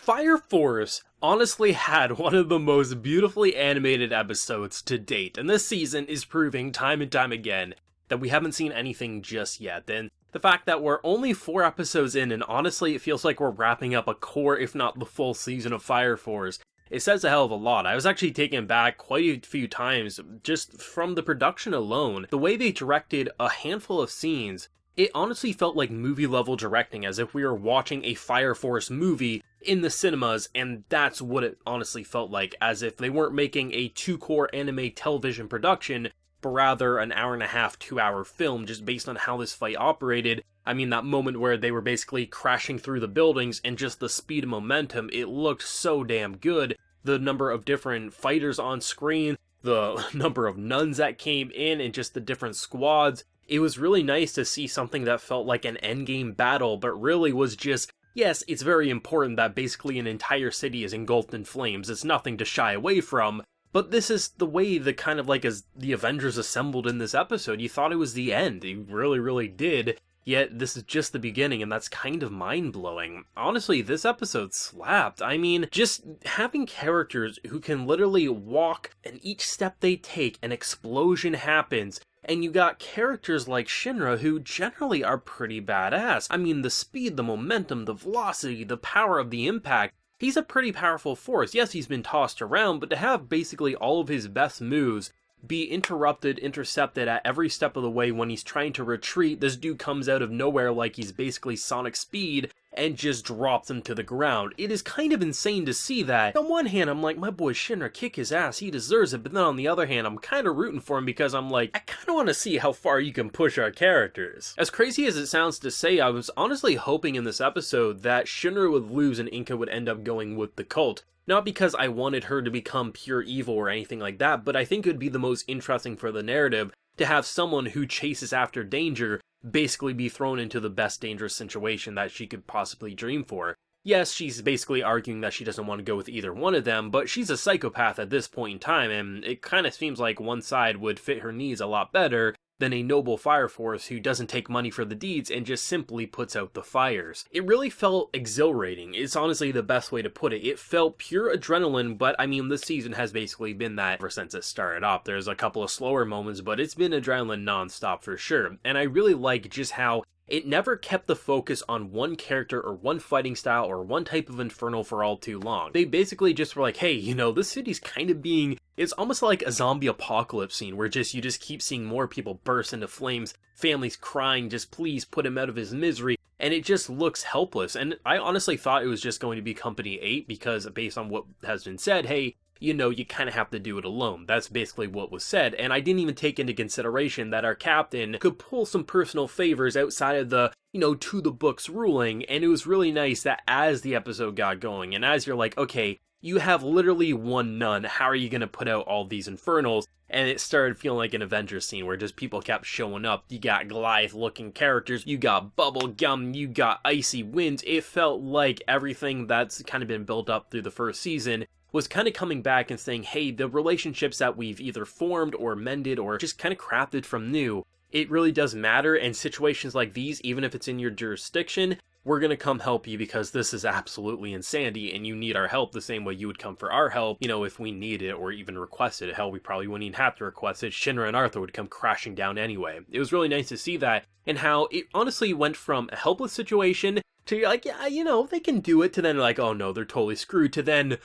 Fire Force honestly had one of the most beautifully animated episodes to date, and this season is proving time and time again that we haven't seen anything just yet. And the fact that we're only 4 episodes in, and honestly it feels like we're wrapping up a core, if not the full season of Fire Force, it says a hell of a lot. I was actually taken back quite a few times just from the production alone. The way they directed a handful of scenes, it honestly felt like movie-level directing, as if we were watching a Fire Force movie in the cinemas, and that's what it honestly felt like, as if they weren't making a 2-core anime television production, but rather an hour-and-a-half, 2-hour film, just based on how this fight operated. I mean, that moment where they were basically crashing through the buildings, and just the speed and momentum, it looked so damn good. The number of different fighters on screen, the number of nuns that came in, and just the different squads. It was really nice to see something that felt like an endgame battle, but really was just, yes, it's very important that basically an entire city is engulfed in flames. It's nothing to shy away from, but this is the way the kind of like as the Avengers assembled in this episode. You thought it was the end. You really, really did. Yet this is just the beginning, and that's kind of mind-blowing. Honestly, this episode slapped. I mean, just having characters who can literally walk, and each step they take, an explosion happens. And you got characters like Shinra who generally are pretty badass. I mean, the speed, the momentum, the velocity, the power of the impact. He's a pretty powerful force. Yes, he's been tossed around, but to have basically all of his best moves be intercepted at every step of the way when he's trying to retreat, this dude comes out of nowhere like he's basically Sonic Speed and just drops him to the ground. It is kind of insane to see that. On one hand, I'm like, my boy Shinra, kick his ass, he deserves it, but then on the other hand, I'm kind of rooting for him because I'm like, I kind of want to see how far you can push our characters. As crazy as it sounds to say, I was honestly hoping in this episode that Shinra would lose and Inka would end up going with the cult. Not because I wanted her to become pure evil or anything like that, but I think it would be the most interesting for the narrative to have someone who chases after danger basically be thrown into the best dangerous situation that she could possibly dream for. Yes, she's basically arguing that she doesn't want to go with either one of them, but she's a psychopath at this point in time, and it kind of seems like one side would fit her needs a lot better than a noble fire force who doesn't take money for the deeds and just simply puts out the fires. It really felt exhilarating. It's honestly the best way to put it. It felt pure adrenaline, but I mean, this season has basically been that ever since it started off. There's a couple of slower moments, but it's been adrenaline non-stop for sure. And I really like just how it never kept the focus on one character or one fighting style or one type of Infernal for all too long. They basically just were like, hey, you know, this city's kind of being, it's almost like a zombie apocalypse scene where you just keep seeing more people burst into flames, families crying, just please put him out of his misery, and it just looks helpless. And I honestly thought it was just going to be Company 8 because based on what has been said, hey, you know, you kind of have to do it alone. That's basically what was said, and I didn't even take into consideration that our captain could pull some personal favors outside of the, you know, to the books ruling, and it was really nice that as the episode got going, and as you're like, okay, you have literally one nun, how are you going to put out all these Infernals? And it started feeling like an Avengers scene where just people kept showing up. You got Goliath-looking characters, you got Bubblegum, you got Icy Winds. It felt like everything that's kind of been built up through the first season was kind of coming back and saying, hey, the relationships that we've either formed or mended or just kind of crafted from new, it really does matter, and situations like these, even if it's in your jurisdiction, we're gonna come help you because this is absolutely insanity and you need our help the same way you would come for our help, you know, if we need it or even requested it. Hell, we probably wouldn't even have to request it. Shinra and Arthur would come crashing down anyway. It was really nice to see that, and how it honestly went from a helpless situation to like, yeah, you know, they can do it, to then like, oh no, they're totally screwed, to then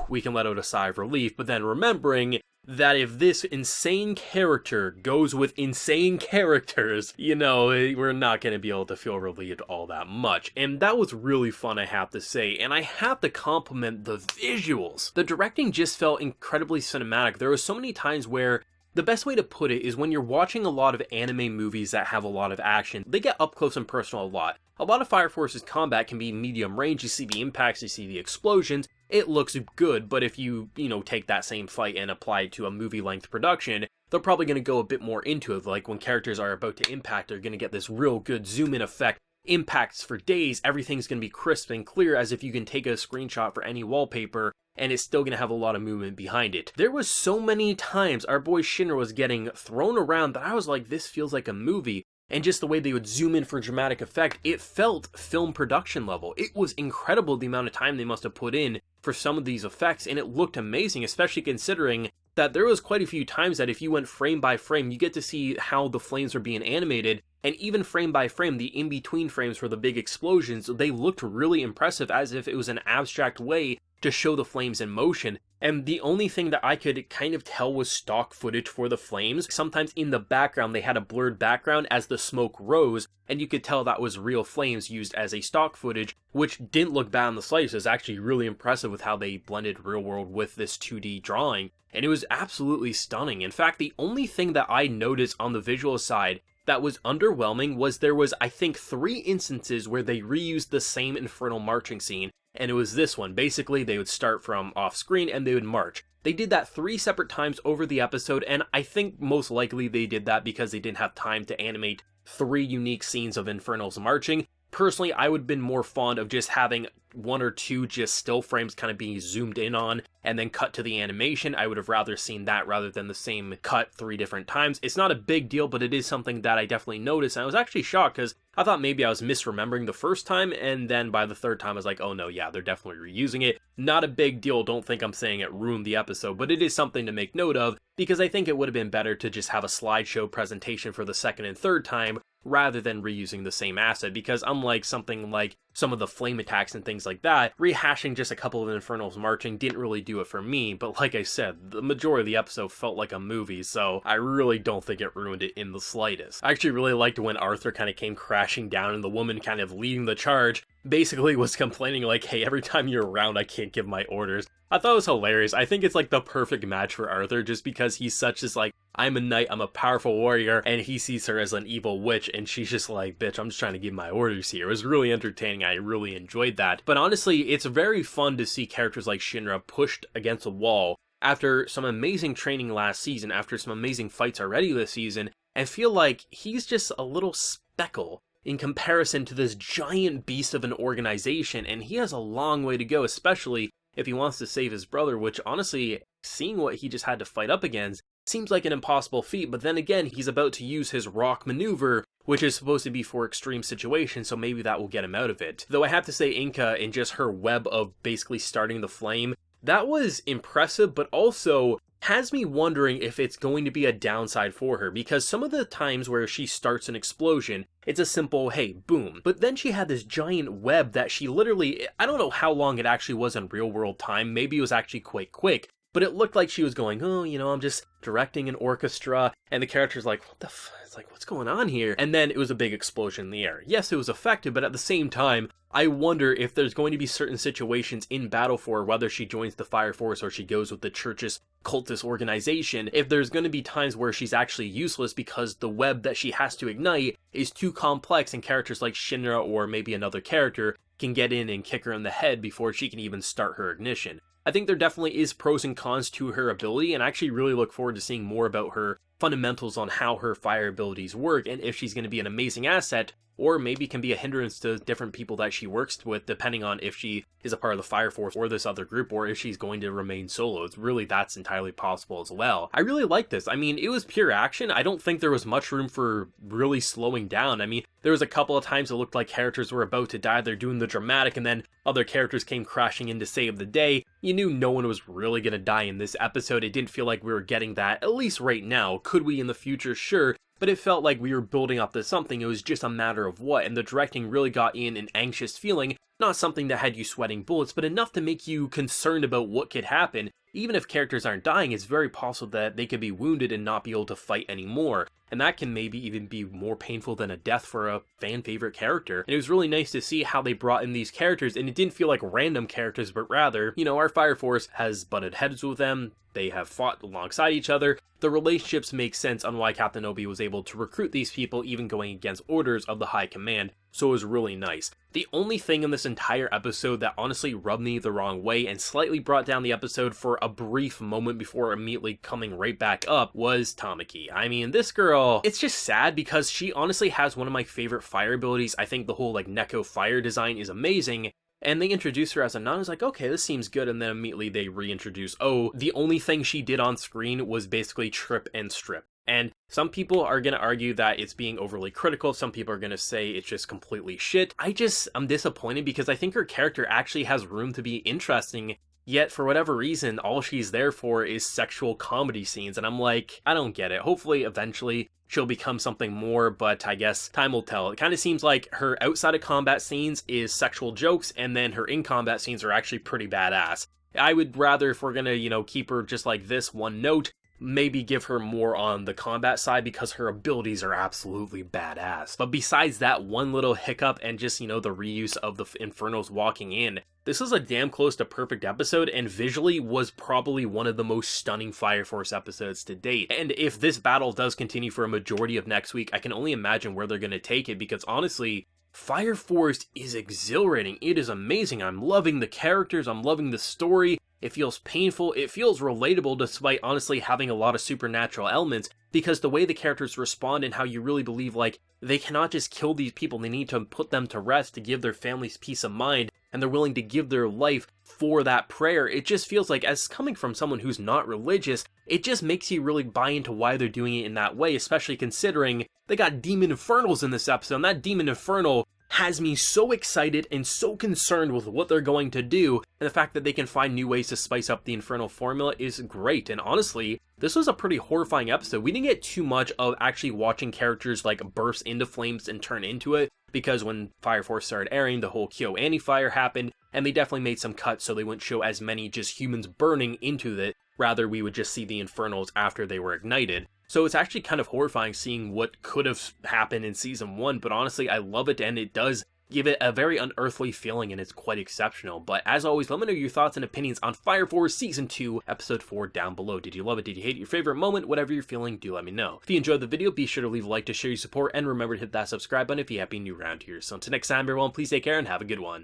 we can let out a sigh of relief, but then remembering that if this insane character goes with insane characters, you know, we're not going to be able to feel relieved all that much. And that was really fun, I have to say, and I have to compliment the visuals. The directing just felt incredibly cinematic. There were so many times where the best way to put it is when you're watching a lot of anime movies that have a lot of action, they get up close and personal a lot. A lot of Fire Force's combat can be medium range. You see the impacts, you see the explosions, it looks good, but if you know, take that same fight and apply it to a movie-length production, they're probably going to go a bit more into it. Like when characters are about to impact, they're going to get this real good zoom-in effect, impacts for days, everything's going to be crisp and clear as if you can take a screenshot for any wallpaper, and it's still going to have a lot of movement behind it. There was so many times our boy Shinra was getting thrown around that I was like, this feels like a movie. and just the way they would zoom in for dramatic effect, it felt film production level. It was incredible the amount of time they must have put in for some of these effects, and it looked amazing, especially considering that there was quite a few times that if you went frame by frame, you get to see how the flames are being animated, and even frame by frame, the in-between frames for the big explosions, they looked really impressive as if it was an abstract way to show the flames in motion. And the only thing that I could kind of tell was stock footage for the flames. Sometimes in the background, they had a blurred background as the smoke rose, and you could tell that was real flames used as a stock footage, which didn't look bad in the slightest. It was actually really impressive with how they blended real world with this 2D drawing, and it was absolutely stunning. In fact, the only thing that I noticed on the visual side that was underwhelming was there was, I think, 3 instances where they reused the same infernal marching scene, and it was this one. Basically, they would start from off screen and they would march. They did that 3 separate times over the episode, and I think most likely they did that because they didn't have time to animate 3 unique scenes of infernals marching. Personally, I would have been more fond of just having 1 or 2 just still frames kind of being zoomed in on and then cut to the animation. I would have rather seen that rather than the same cut 3 different times. It's not a big deal, but it is something that I definitely noticed, and I was actually shocked because I thought maybe I was misremembering the first time, and then by the 3rd time I was like, oh no, yeah, they're definitely reusing it. Not a big deal, don't think I'm saying it ruined the episode, but it is something to make note of, because I think it would have been better to just have a slideshow presentation for the 2nd and 3rd time rather than reusing the same asset, because unlike something like some of the flame attacks and things like that, rehashing just a couple of infernals marching didn't really do it for me. But like I said, the majority of the episode felt like a movie, so I really don't think it ruined it in the slightest. I actually really liked when Arthur kind of came crashing down and the woman kind of leading the charge basically was complaining like, hey, every time you're around I can't give my orders. I thought it was hilarious. I think it's like the perfect match for Arthur just because he's such as like, I'm a knight, I'm a powerful warrior, and he sees her as an evil witch, and she's just like, bitch, I'm just trying to give my orders here. It was really entertaining. I really enjoyed that. But honestly, it's very fun to see characters like Shinra pushed against a wall after some amazing training last season, after some amazing fights already this season, and feel like he's just a little speckle in comparison to this giant beast of an organization, and he has a long way to go, especially if he wants to save his brother, which honestly, seeing what he just had to fight up against, seems like an impossible feat. But then again, he's about to use his rock maneuver, which is supposed to be for extreme situations, so maybe that will get him out of it. Though I have to say, Inca and just her web of basically starting the flame, that was impressive, but also has me wondering if it's going to be a downside for her, because some of the times where she starts an explosion, it's a simple, hey, boom. But then she had this giant web that she literally, I don't know how long it actually was in real world time, maybe it was actually quite quick, but it looked like she was going, oh, you know, I'm just directing an orchestra, and the character's like, what the f... It's like, what's going on here? And then it was a big explosion in the air. Yes, it was effective, but at the same time, I wonder if there's going to be certain situations in battle for her, whether she joins the Fire Force or she goes with the church's cultist organization, if there's going to be times where she's actually useless because the web that she has to ignite is too complex and characters like Shinra or maybe another character can get in and kick her in the head before she can even start her ignition. I think there definitely is pros and cons to her ability, and I actually really look forward to seeing more about her fundamentals on how her fire abilities work, and if she's going to be an amazing asset, or maybe can be a hindrance to different people that she works with, depending on if she is a part of the Fire Force or this other group, or if she's going to remain solo. It's really, that's entirely possible as well. I really like this. I mean, it was pure action. I don't think there was much room for really slowing down. I mean, there was a couple of times it looked like characters were about to die. They're doing the dramatic, and then other characters came crashing in to save the day. You knew no one was really going to die in this episode. It didn't feel like we were getting that, at least right now. Could we in the future? Sure. But it felt like we were building up to something, it was just a matter of what, and the directing really got in an anxious feeling, not something that had you sweating bullets, but enough to make you concerned about what could happen. Even if characters aren't dying, it's very possible that they could be wounded and not be able to fight anymore, and that can maybe even be more painful than a death for a fan-favorite character. And it was really nice to see how they brought in these characters, and it didn't feel like random characters, but rather, you know, our Fire Force has butted heads with them, they have fought alongside each other, the relationships make sense on why Captain Obi was able to recruit these people even going against orders of the High Command, so it was really nice. The only thing in this entire episode that honestly rubbed me the wrong way and slightly brought down the episode for a brief moment before immediately coming right back up was Tamaki. I mean, this girl, it's just sad because she honestly has one of my favorite fire abilities. I think the whole like Neko fire design is amazing. And they introduce her as a nun. I was like, okay, this seems good. And then immediately they reintroduce, oh, the only thing she did on screen was basically trip and strip. And some people are going to argue that it's being overly critical. Some people are going to say it's just completely shit. I'm disappointed because I think her character actually has room to be interesting. Yet, for whatever reason, all she's there for is sexual comedy scenes. And I'm like, I don't get it. Hopefully, eventually, she'll become something more, but I guess time will tell. It kind of seems like her outside of combat scenes is sexual jokes, and then her in-combat scenes are actually pretty badass. I would rather, if we're gonna, keep her just like this one note, maybe give her more on the combat side because her abilities are absolutely badass. But besides that one little hiccup and just, the reuse of the Infernos walking in, this is a damn close to perfect episode, and visually was probably one of the most stunning Fire Force episodes to date. And if this battle does continue for a majority of next week, I can only imagine where they're going to take it, because honestly, Fire Force is exhilarating. It is amazing. I'm loving the characters. I'm loving the story. It feels painful. It feels relatable despite honestly having a lot of supernatural elements, because the way the characters respond and how you really believe like they cannot just kill these people. They need to put them to rest to give their families peace of mind, and they're willing to give their life for that prayer. It just feels like, as coming from someone who's not religious, it just makes you really buy into why they're doing it in that way, especially considering they got demon infernals in this episode, and that demon infernal has me so excited and so concerned with what they're going to do, and the fact that they can find new ways to spice up the infernal formula is great. And honestly, this was a pretty horrifying episode. We didn't get too much of actually watching characters like burst into flames and turn into it, because when Fire Force started airing, the whole Kyo anti-fire happened, and they definitely made some cuts so they wouldn't show as many just humans burning into it. Rather, we would just see the infernals after they were ignited. So it's actually kind of horrifying seeing what could have happened in Season 1, but honestly, I love it, and it does give it a very unearthly feeling, and it's quite exceptional. But as always, let me know your thoughts and opinions on Fire Force Season 2, Episode 4 down below. Did you love it? Did you hate it? Your favorite moment? Whatever you're feeling, do let me know. If you enjoyed the video, be sure to leave a like to show your support, and remember to hit that subscribe button if you happen new around here. So until next time, everyone, please take care and have a good one.